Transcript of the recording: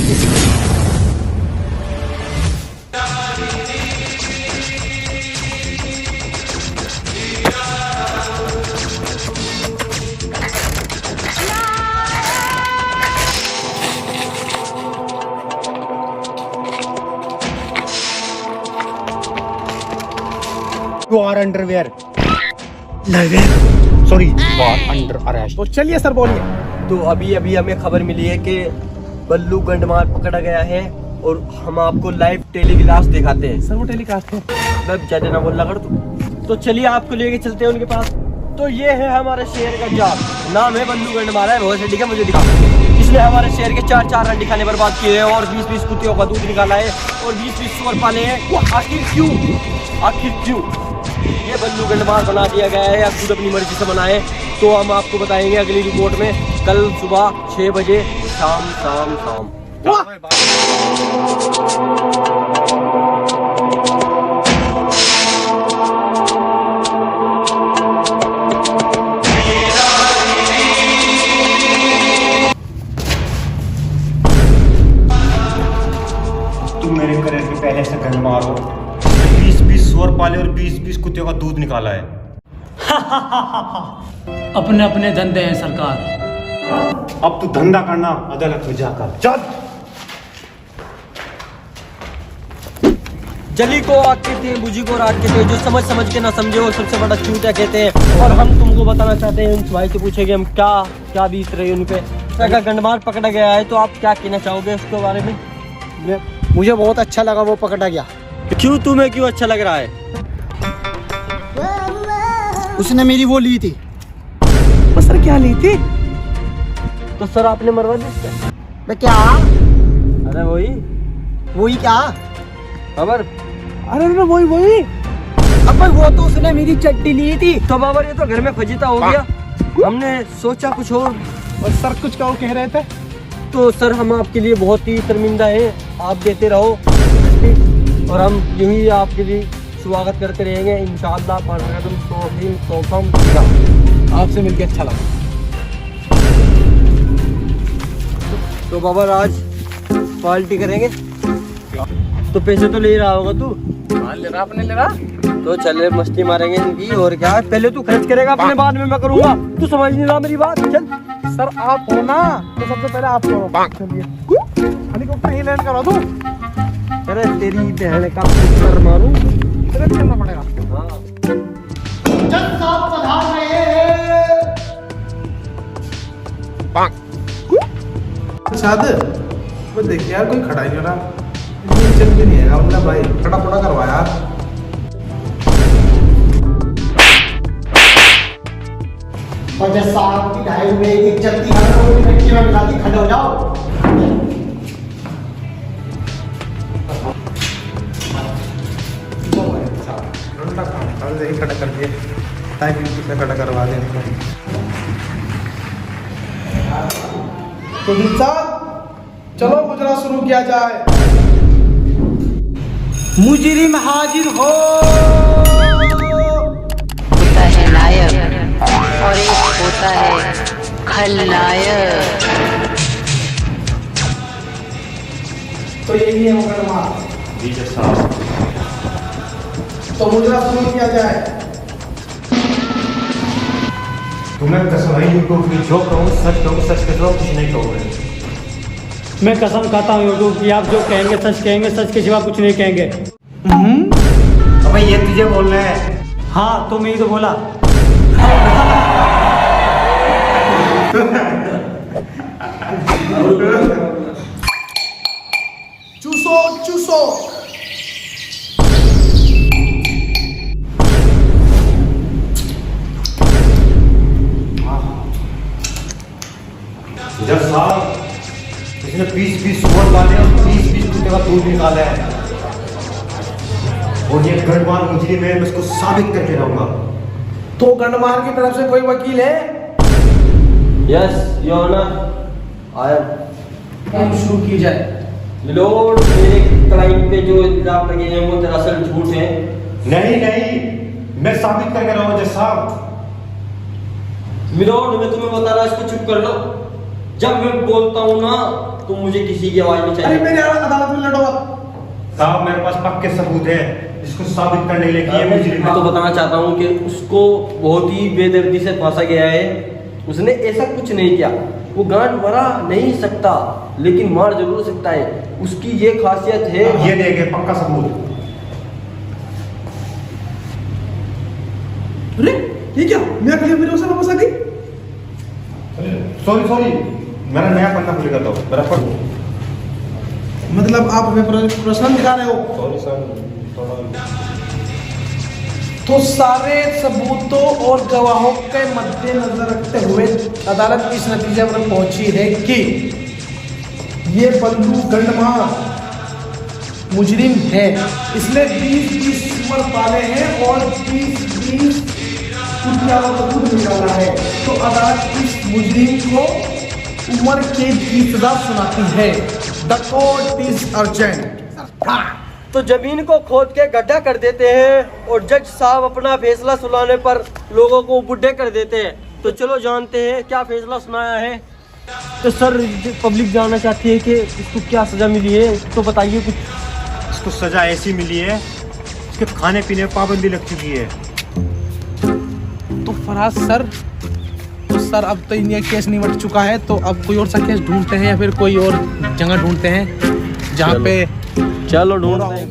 You are underwear. Sorry, you are under arrest. तो चलिए sir बोलिए। तो अभी हमें खबर मिली है कि बल्लू गंडमार पकड़ा गया है और हम आपको लाइव टेलीकास्ट दिखाते हैं। सर वो टेलीकास्ट है। मैं ज्यादा ना बोलना कर तू। तो चलिए आपको लेके चलते हैं उनके पास। तो ये है हमारे शेर का जाल, नाम है बल्लू गंडमार है। बहुत ठीक है, मुझे दिखा। इसने हमारे शेर के 4 रंडी खाने बर्बाद किए हैं और 20 कुत्तियों का दूध निकाला है और 20 सुअर पाले हैं। आखिर क्यों ये बल्लू गंडमार बना दिया गया है या खुद अपनी मर्जी से बनाए, तो हम आपको बताएंगे अगली रिपोर्ट में, कल सुबह 6 बजे शाम। तुम मेरे करियर के पहले से गंडमार हो। 20 सुअर पाले और 20 कुत्तियों का दूध निकाला है। अपने अपने धंधे हैं सरकार। अब तू धंधा करना अदालत में जाकर। चल। जली को आग कहते हैं, बुझी को राग कहते हैं। जो समझ के ना समझे वो सबसे बड़ा चूतिया कहते हैं। और हम तुमको बताना चाहते हैं, उन भाई से पूछेंगे हम क्या बीत रही है उन पे। अगर गंडमार पकड़ा गया है तो आप क्या कहना चाहोगे उसके बारे में? मुझे बहुत अच्छा लगा वो पकड़ा गया। तुम्हें क्यों अच्छा लग रहा है? उसने मेरी वो ली थी। तो सर क्या ली थी? तो सर आपने मरवा दी इसका? मैं क्या? अरे वही क्या? बाबर, अरे वही। अब वो तो उसने मेरी चट्टी ली थी। तो बाबर ये तो घर में फजीता हो गया। हमने सोचा कुछ और सर कुछ और कह रहे थे। तो सर हम आपके लिए बहुत ही शर्मिंदा हैं। आप देते रहो और हम यूं ही आपके लिए स्वागत करते रहेंगे इंशाअल्लाह। आपसे मिलके अच्छा लगा। तो बाबर आज पार्टी करेंगे। तो पैसे तो ले रहा होगा तू? हाँ ले रहा। तो चले मस्ती मारेंगे इनकी। और क्या है, पहले तू खर्च करेगा अपने, बाद में मैं करूंगा। तू समझ नहीं रहा मेरी बात। चल सर आप हो ना, तो सबसे पहले आप करो। चलिए हेलीकॉप्टर ही लैंड करो तू। अरे तेरी बहन का पुत्र मारूं। तुरंत चलना पड़ेगा। हाँ। जज साहब पधार रहे हैं। वो देखिए यार कोई खड़ा ही नहीं रहा। इतनी चल भी नहीं है मतलब भाई, खड़ा करवाया। और जज साहब की ढाई में एक चलती खड़े हो जाओ। खड़ा कर दिए ताकि किसने खड़ा करवा दें। तो चलो मुजरा शुरू किया जाए। मुजरिम हाजिर हो। होता है नायक और एक होता है खलनायक। तो यही है मुकदमा। जी जज साहब। तो मुजरा शुरू किया जाए। तुम्हें कसम है यूट्यूब की, जो कहूँ सच कहूँ, सच कहते हो, कुछ नहीं कहोगे। मैं कसम खाता हूँ यूट्यूब की, आप जो कहेंगे सच कहेंगे, सच के सिवा कुछ नहीं कहेंगे। अबे ये तुझे बोलना है? हाँ तो मैं ही तो बोला। चूसो। जज साहब, इसने 20 सुअर पाले और 20 कुत्ते का दूध निकाला है और ये गंडमार मुजरिम है। मैं इसको साबित करके रहूंगा। तो गंडमार की तरफ से कोई वकील है? यस योर ऑनर, काम शुरू की जाए। मिलोड, मेरे क्लाइंट पे जो इल्जाम लगे हैं वो दरअसल झूठ है। नहीं, मैं साबित करके रहूंगा जज साहब। मिलोड, मैं तुम्हें बता रहा, इसको चुप कर लो। जब मैं बोलता हूँ ना तो मुझे किसी की आवाज नहीं अरे चाहिए। मेरे अदालत में लड़ो आप। साहब मेरे पास पक्के सबूत है इसको साबित करने के लिए कि ये मुजरिम मैं तो है। बताना चाहता हूँ कि उसको बहुत ही बेदर्दी से फांसा गया है। उसने ऐसा कुछ नहीं किया। वो गांठ मरा नहीं सकता लेकिन मार जरूर सकता है। उसकी ये खासियत है। ये देखे पक्का सबूत। अरे ये क्या, मेरा कलिया मेरे उसे वापस आ गई। सॉरी मेरा नया पन्ना खुलेगा तो मेरा पढ़ो। मतलब आप हमें प्रश्न दिखा रहे हो। सॉरी सर तो सारे सबूतों और गवाहों के मद्देनजर रखते हुए अदालत इस नतीजे पर पहुंची है कि ये बल्लू गंडमार मुजरिम है। इसने 20-20 सुअर पाले हैं और 20-20 कुतिया का दूध निकाला है। तो अदालत इस मुजरिम को उम्र कैद की सजा सुनाती है। The court is urgent. तो जमीन को खोद के गड्ढा कर देते हैं और जज साहब अपना फैसला सुनाने पर लोगों को बुढ़े कर देते हैं। तो चलो जानते हैं क्या फैसला सुनाया है। तो सर पब्लिक जानना चाहती है कि इसको क्या सजा मिली है, तो बताइए कुछ। इसको सजा ऐसी मिली है इसके खाने पीने में पाबंदी लग चुकी है। तो फराज सर, तो सर अब तो इंडिया केस निपट चुका है, तो अब कोई और सा केस ढूंढते हैं या फिर कोई और जगह ढूंढते हैं जहाँ पे चलो ढूंढते हैं।